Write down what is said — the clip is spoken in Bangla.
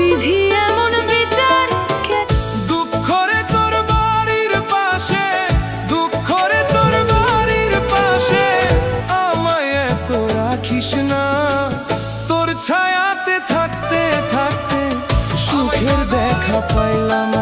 বিধি এমন বিচার দুঃখ রে তোর বাড়ির পাশে, দুঃখ রে তোর বাড়ির পাশে, আমায় এত রাখিস না। তোর ছায়াতে থাকতে থাকতে সুখের দেখা পাইলাম